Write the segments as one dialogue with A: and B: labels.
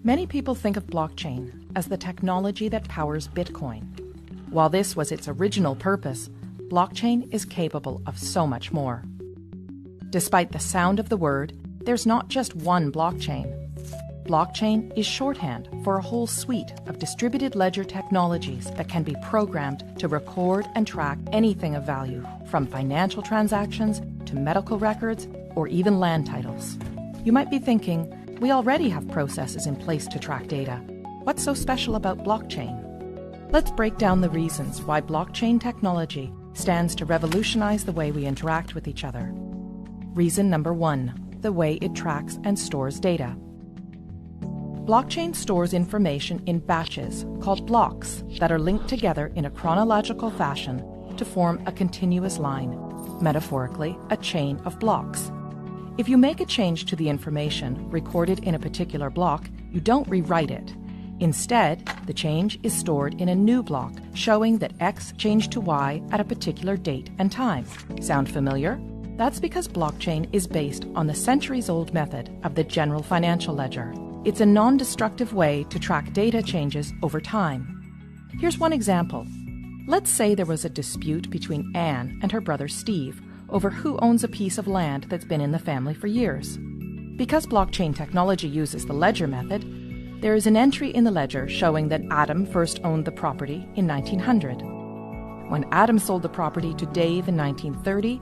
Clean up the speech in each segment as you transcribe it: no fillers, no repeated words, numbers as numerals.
A: Many people think of blockchain as the technology that powers Bitcoin. While this was its original purpose, blockchain is capable of so much more. Despite the sound of the word, there's not just one blockchain. Blockchain is shorthand for a whole suite of distributed ledger technologies that can be programmed to record and track anything of value, from financial transactions to medical records or even land titles. You might be thinking, we already have processes in place to track data. What's so special about blockchain? Let's break down the reasons why blockchain technology stands to revolutionize the way we interact with each other. Reason number 1, the way it tracks and stores data. Blockchain stores information in batches called blocks that are linked together in a chronological fashion to form a continuous line, metaphorically, a chain of blocks. If you make a change to the information recorded in a particular block, you don't rewrite it. Instead, the change is stored in a new block, showing that X changed to Y at a particular date and time. Sound familiar? That's because blockchain is based on the centuries-old method of the general financial ledger. It's a non-destructive way to track data changes over time. Here's one example. Let's say there was a dispute between Anne and her brother Steve over who owns a piece of land that's been in the family for years. Because blockchain technology uses the ledger method, there is an entry in the ledger showing that Adam first owned the property in 1900. When Adam sold the property to Dave in 1930,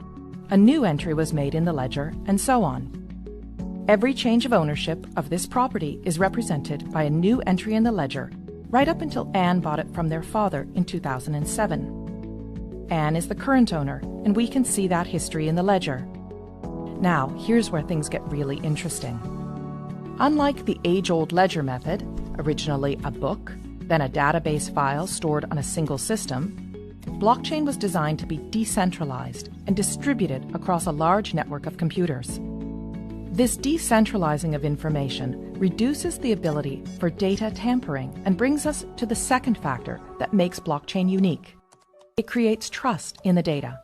A: a new entry was made in the ledger, and so on. Every change of ownership of this property is represented by a new entry in the ledger, right up until Anne bought it from their father in 2007. Anne is the current owner, and we can see that history in the ledger. Now, here's where things get really interesting. Unlike the age-old ledger method, originally a book, then a database file stored on a single system, blockchain was designed to be decentralized and distributed across a large network of computers. This decentralizing of information reduces the ability for data tampering and brings us to the second factor that makes blockchain unique. It creates trust in the data.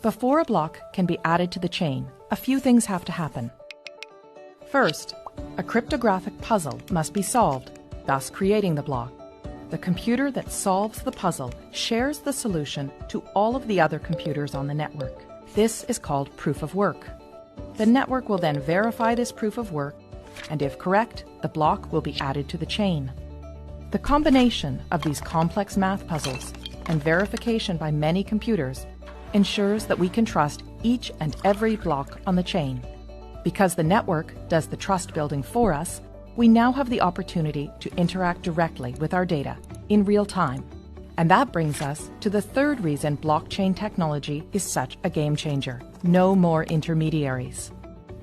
A: Before a block can be added to the chain, a few things have to happen. First, a cryptographic puzzle must be solved, thus creating the block. The computer that solves the puzzle shares the solution to all of the other computers on the network. This is called proof of work. The network will then verify this proof of work, and if correct, the block will be added to the chain. The combination of these complex math puzzles and verification by many computers ensures that we can trust each and every block on the chain. Because the network does the trust building for us, we now have the opportunity to interact directly with our data in real time. And that brings us to the third reason blockchain technology is such a game changer: no more intermediaries.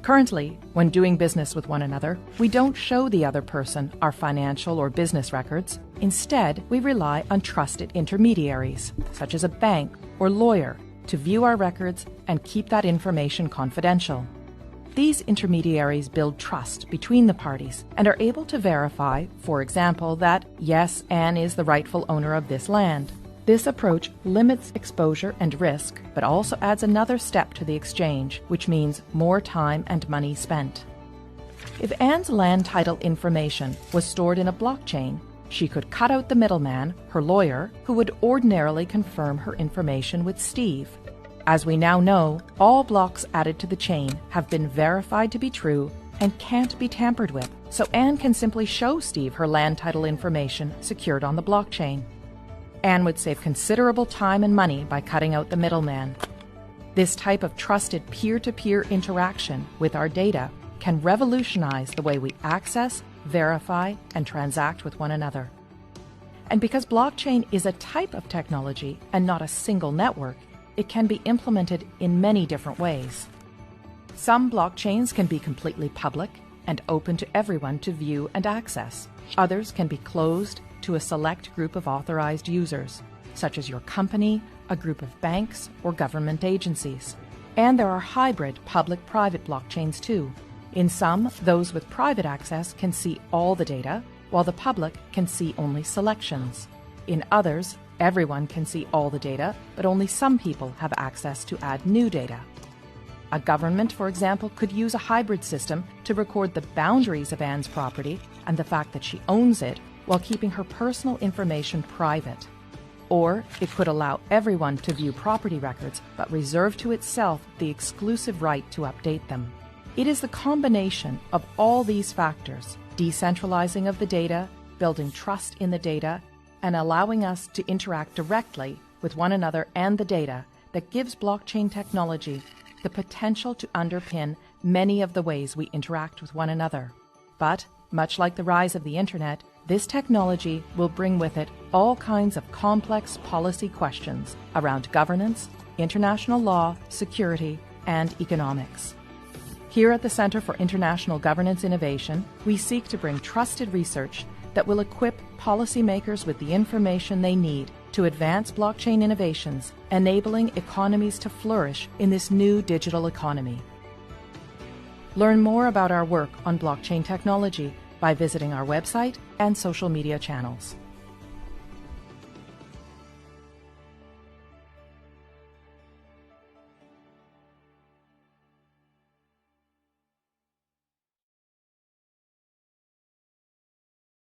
A: Currently, when doing business with one another, we don't show the other person our financial or business records. Instead, we rely on trusted intermediaries, such as a bank or lawyer, to view our records and keep that information confidential. These intermediaries build trust between the parties and are able to verify, for example, that, yes, Anne is the rightful owner of this land. This approach limits exposure and risk, but also adds another step to the exchange, which means more time and money spent. If Anne's land title information was stored in a blockchain, she could cut out the middleman, her lawyer, who would ordinarily confirm her information with Steve. As we now know, all blocks added to the chain have been verified to be true and can't be tampered with, so Anne can simply show Steve her land title information secured on the blockchain. Anne would save considerable time and money by cutting out the middleman. This type of trusted peer-to-peer interaction with our data can revolutionize the way we access, verify, and transact with one another. And because blockchain is a type of technology and not a single network, it can be implemented in many different ways. Some blockchains can be completely public and open to everyone to view and access. Others can be closed to a select group of authorized users, such as your company, a group of banks, or government agencies. And there are hybrid public-private blockchains too. In some, those with private access can see all the data, while the public can see only selections. In others, everyone can see all the data, but only some people have access to add new data. A government, for example, could use a hybrid system to record the boundaries of Anne's property and the fact that she owns it while keeping her personal information private. Or it could allow everyone to view property records but reserve to itself the exclusive right to update them. It is the combination of all these factors, decentralizing of the data, building trust in the data, and allowing us to interact directly with one another and the data, that gives blockchain technology the potential to underpin many of the ways we interact with one another. But, much like the rise of the Internet, this technology will bring with it all kinds of complex policy questions around governance, international law, security, and economics. Here at the Centre for International Governance Innovation, we seek to bring trusted research that will equip policymakers with the information they need to advance blockchain innovations, enabling economies to flourish in this new digital economy. Learn more about our work on blockchain technology by visiting our website and social media channels.